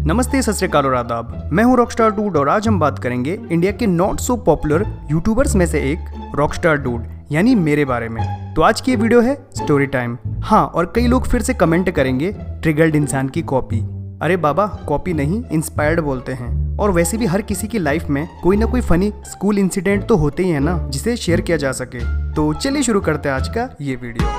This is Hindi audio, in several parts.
नमस्ते, सत श्री अकाल और आदाब। मैं हूं रॉकस्टार डूड और आज हम बात करेंगे इंडिया के नॉट सो पॉपुलर यूट्यूबर्स में से एक रॉकस्टार डूड यानी मेरे बारे में। तो आज की ये वीडियो है स्टोरी टाइम। हाँ, और कई लोग फिर से कमेंट करेंगे ट्रिगर्ड इंसान की कॉपी। अरे बाबा, कॉपी नहीं, इंस्पायर्ड बोलते हैं। और वैसे भी हर किसी की लाइफ में कोई ना कोई फनी स्कूल इंसिडेंट तो होते ही है ना, जिसे शेयर किया जा सके। तो चलिए शुरू करते हैं आज का ये वीडियो।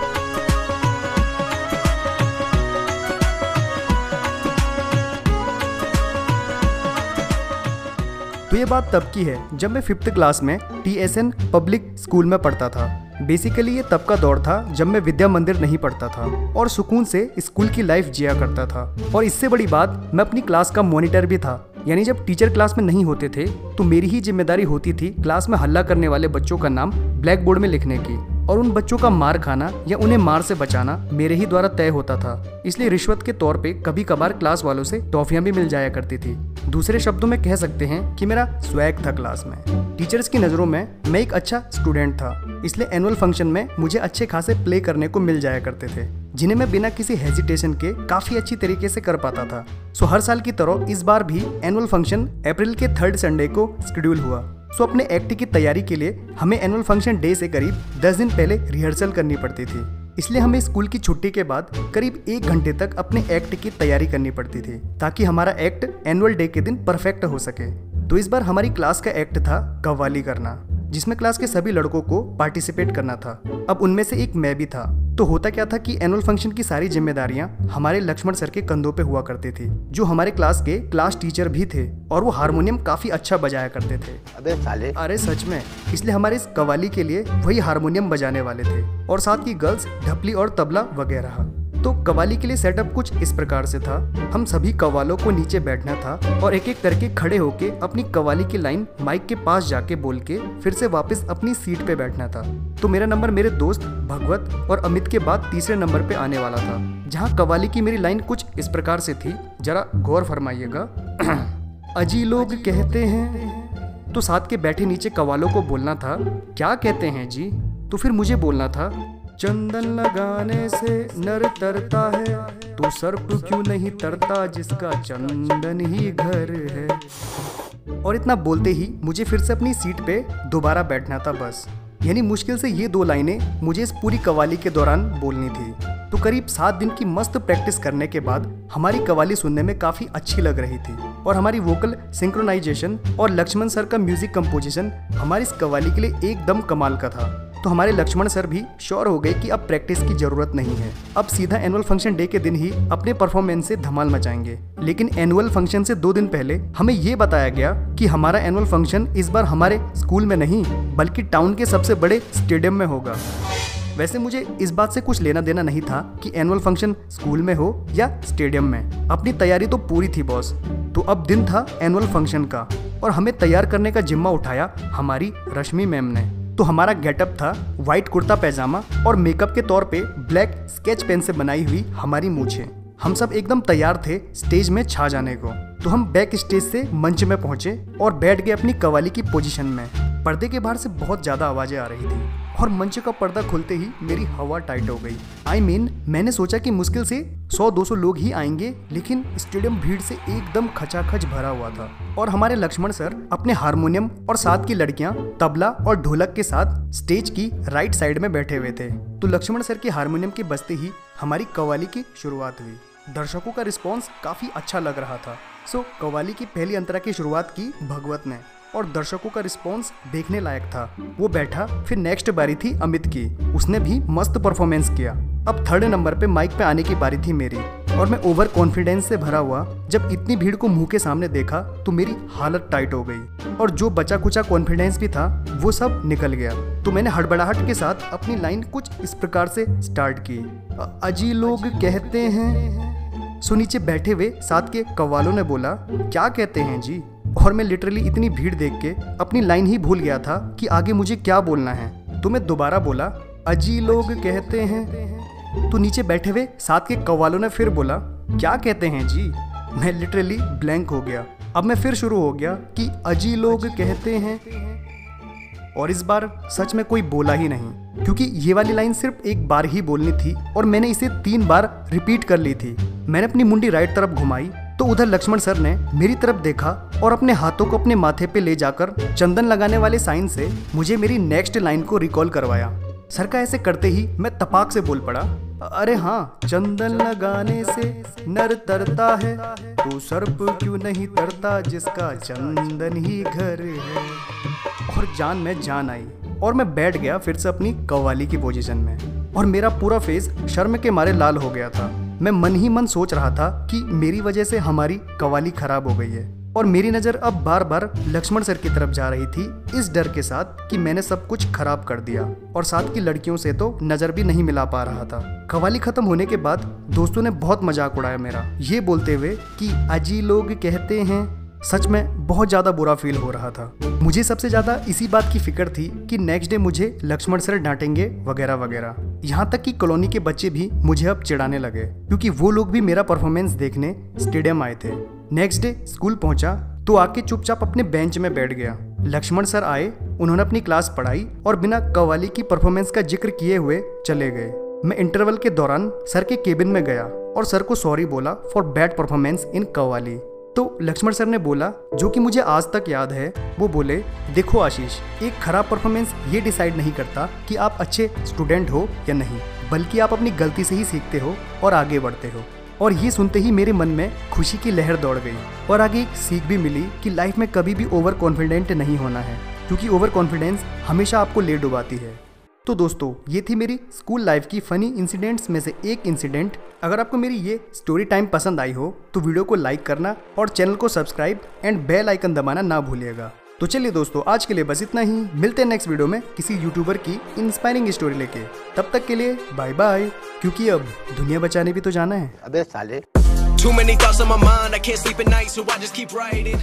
तो ये बात तब की है जब मैं 5th क्लास में TSN पब्लिक स्कूल में पढ़ता था। बेसिकली ये तब का दौर था जब मैं विद्या मंदिर नहीं पढ़ता था और सुकून से स्कूल की लाइफ जिया करता था। और इससे बड़ी बात, मैं अपनी क्लास का मॉनिटर भी था। यानी जब टीचर क्लास में नहीं होते थे तो मेरी ही जिम्मेदारी होती थी क्लास में हल्ला करने वाले बच्चों का नाम ब्लैक बोर्ड में लिखने की, और उन बच्चों का मार खाना या उन्हें मार से बचाना मेरे ही द्वारा तय होता था। इसलिए रिश्वत के तौर पे कभी कभार क्लास वालों से टॉफियां भी मिल जाया करती थी। दूसरे शब्दों में कह सकते हैं कि मेरा स्वैग था क्लास में। टीचर्स की नज़रों में मैं एक अच्छा स्टूडेंट था, इसलिए एनुअल फंक्शन में मुझे अच्छे खासे प्ले करने को मिल जाया करते थे, जिन्हें मैं बिना किसी हेजिटेशन के काफ़ी अच्छी तरीके से कर पाता था। सो हर साल की तरह इस बार भी एनुअल फंक्शन अप्रैल के 3rd संडे को शेड्यूल हुआ। सो अपने एक्ट की तैयारी के लिए हमें एनुअल फंक्शन डे से करीब 10 दिन पहले रिहर्सल करनी पड़ती थी। इसलिए हमें स्कूल की छुट्टी के बाद करीब 1 घंटे तक अपने एक्ट की तैयारी करनी पड़ती थी, ताकि हमारा एक्ट एनुअल डे के दिन परफेक्ट हो सके। तो इस बार हमारी क्लास का एक्ट था कव्वाली करना, जिसमें क्लास के सभी लड़कों को पार्टिसिपेट करना था। अब उनमें से एक मैं भी था। तो होता क्या था कि एनुअल फंक्शन की सारी जिम्मेदारियां हमारे लक्ष्मण सर के कंधों पे हुआ करती थी, जो हमारे क्लास के क्लास टीचर भी थे, और वो हारमोनियम काफी अच्छा बजाया करते थे। अबे साले, अरे सच में। इसलिए हमारे इस कव्वाली के लिए वही हारमोनियम बजाने वाले थे, और साथ ही गर्ल्स ढपली और तबला वगैरह। तो कव्वाली के लिए सेटअप कुछ इस प्रकार से था। हम सभी कव्वालों को नीचे बैठना था और एक एक करके खड़े होके अपनी कव्वाली की लाइन माइक के पास जाके बोल के फिर से वापस अपनी सीट पे बैठना था। तो मेरा नंबर मेरे दोस्त भगवत और अमित के बाद तीसरे नंबर पे आने वाला था, जहाँ कव्वाली की मेरी लाइन कुछ इस प्रकार से थी, जरा गौर फरमाइएगा। अजी लोग कहते हैं, तो साथ के बैठे नीचे कव्वालों को बोलना था, क्या कहते हैं जी? तो फिर मुझे बोलना था, चंदन लगाने से नर तरता है, तो सर्प क्यों नहीं तरता जिसका चंदन ही घर है। और इतना बोलते ही मुझे फिर से अपनी सीट पे दोबारा बैठना था बस। यानी मुश्किल से ये 2 लाइनें मुझे इस पूरी कव्वाली के दौरान बोलनी थी। तो करीब 7 दिन की मस्त प्रैक्टिस करने के बाद हमारी कव्वाली सुनने में काफ़ी अच्छी लग रही थी, और हमारी वोकल सिंक्रोनाइजेशन और लक्ष्मण सर का म्यूजिक कंपोजिशन हमारी इस कव्वाली के लिए एकदम कमाल का था। तो हमारे लक्ष्मण सर भी श्योर हो गए कि अब प्रैक्टिस की जरूरत नहीं है, अब सीधा एनुअल फंक्शन डे के दिन ही अपने परफॉर्मेंस से धमाल मचाएंगे। लेकिन एनुअल फंक्शन से 2 दिन पहले हमें ये बताया गया कि हमारा एनुअल फंक्शन इस बार हमारे स्कूल में नहीं, बल्कि टाउन के सबसे बड़े स्टेडियम में होगा। वैसे मुझे इस बात से कुछ लेना देना नहीं था कि एनुअल फंक्शन स्कूल में हो या स्टेडियम में। अपनी तैयारी तो पूरी थी बॉस। तो अब दिन था एनुअल फंक्शन का, और हमें तैयार करने का जिम्मा उठाया हमारी रश्मि मैम ने। तो हमारा गेटअप था व्हाइट कुर्ता पैजामा और मेकअप के तौर पे ब्लैक स्केच पेन से बनाई हुई हमारी मूछें। हम सब एकदम तैयार थे स्टेज में छा जाने को। तो हम बैक स्टेज से मंच में पहुंचे और बैठ गए अपनी कव्वाली की पोजीशन में। पर्दे के बाहर से बहुत ज़्यादा आवाज़ें आ रही थी, और मंच का पर्दा खुलते ही मेरी हवा टाइट हो गई। मैंने सोचा कि मुश्किल से 100-200 लोग ही आएंगे, लेकिन स्टेडियम भीड़ से एकदम खचाखच भरा हुआ था। और हमारे लक्ष्मण सर अपने हारमोनियम और साथ की लड़कियां तबला और ढोलक के साथ स्टेज की राइट साइड में बैठे हुए थे। तो लक्ष्मण सर के हारमोनियम के बजते ही हमारी कव्वाली की शुरुआत हुई। दर्शकों का रिस्पॉन्स काफ़ी अच्छा लग रहा था। सो कव्वाली की पहली अंतरा की शुरुआत की भगवत ने, और दर्शकों का रिस्पॉन्स देखने लायक था। वो बैठा, फिर नेक्स्ट बारी थी अमित की, उसने भी मस्त परफॉर्मेंस किया। अब 3rd नंबर पे माइक पे आने की बारी थी मेरी, और मैं ओवर कॉन्फिडेंस से भरा हुआ जब इतनी भीड़ को मुंह के सामने देखा तो मेरी हालत टाइट हो गई, और जो बचा कुचा कॉन्फिडेंस भी था वो सब निकल गया। तो मैंने हड़बड़ाहट के साथ अपनी लाइन कुछ इस प्रकार से स्टार्ट की, अजी लोग कहते हैं। सो नीचे बैठे हुए साथ के कव्वालों ने बोला, क्या कहते हैं जी? और मैं लिटरली इतनी भीड़ देख के अपनी लाइन ही भूल गया था कि आगे मुझे क्या बोलना है। तो मैं दोबारा बोला, अजी लोग कहते हैं। तो नीचे बैठे हुए साथ के कव्वालों ने फिर बोला, क्या कहते हैं जी? मैं लिटरली ब्लैंक हो गया। अब मैं फिर शुरू हो गया कि अजी लोग कहते हैं, और इस बार सच में कोई बोला ही नहीं, क्योंकि ये वाली लाइन सिर्फ एक बार ही बोलनी थी और मैंने इसे 3 बार रिपीट कर ली थी। मैंने अपनी मुंडी राइट तरफ घुमाई तो उधर लक्ष्मण सर ने मेरी तरफ देखा और अपने हाथों को अपने माथे पे ले जाकर चंदन लगाने वाले साइन से मुझे मेरी नेक्स्ट लाइन को रिकॉल करवाया। सर का ऐसे करते ही मैं तपाक से बोल पड़ा, अरे हाँ, चंदन लगाने से नर तरता है, तो सर्प क्यों नहीं तरता जिसका चंदन ही घर है। और जान में जान आई और मैं बैठ गया फिर से अपनी कव्वाली की पोजीशन में और मेरा पूरा फेस शर्म के मारे लाल हो गया था। मैं मन ही मन सोच रहा था कि मेरी वजह से हमारी कव्वाली खराब हो गई है और मेरी नज़र अब बार बार लक्ष्मण सर की तरफ जा रही थी, इस डर के साथ कि मैंने सब कुछ खराब कर दिया और साथ की लड़कियों से तो नज़र भी नहीं मिला पा रहा था। कव्वाली खत्म होने के बाद दोस्तों ने बहुत मजाक उड़ाया मेरा, ये बोलते हुए कि अजी लोग कहते हैं। सच में बहुत ज़्यादा बुरा फील हो रहा था। मुझे सबसे ज़्यादा इसी बात की फिक्र थी कि नेक्स्ट डे मुझे लक्ष्मण सर डांटेंगे वगैरह वगैरह। यहाँ तक कि कॉलोनी के बच्चे भी मुझे अब चिढ़ाने लगे क्योंकि वो लोग भी मेरा परफॉर्मेंस देखने स्टेडियम आए थे। नेक्स्ट डे स्कूल पहुंचा तो आके चुपचाप अपने बेंच में बैठ गया। लक्ष्मण सर आए, उन्होंने अपनी क्लास पढ़ाई और बिना कव्वाली की परफॉर्मेंस का जिक्र किए हुए चले गए। मैं इंटरवल के दौरान सर के केबिन में गया और सर को सॉरी बोला for bad performance in qawwali. तो लक्ष्मण सर ने बोला, जो कि मुझे आज तक याद है, वो बोले, देखो आशीष, एक खराब परफॉर्मेंस ये डिसाइड नहीं करता कि आप अच्छे स्टूडेंट हो या नहीं, बल्कि आप अपनी गलती से ही सीखते हो और आगे बढ़ते हो। और ये सुनते ही मेरे मन में खुशी की लहर दौड़ गई और आगे एक सीख भी मिली कि लाइफ में कभी भी ओवर कॉन्फिडेंट नहीं होना है, क्योंकि ओवर कॉन्फिडेंस हमेशा आपको ले डुबाती है। तो दोस्तों, ये थी मेरी स्कूल लाइफ की फ़नी इंसिडेंट्स में से एक इंसिडेंट। अगर आपको मेरी ये स्टोरी टाइम पसंद आई हो तो वीडियो को लाइक करना और चैनल को सब्सक्राइब एंड बेल आइकन दबाना ना भूलिएगा। तो चलिए दोस्तों, आज के लिए बस इतना ही। मिलते हैं नेक्स्ट वीडियो में किसी यूट्यूबर की इंस्पायरिंग स्टोरी लेके। तब तक के लिए बाय बाय, क्योंकि अब दुनिया बचाने भी तो जाना है। अबे साले। Too many thoughts on my mind, I can't sleep at night, so I just keep writing.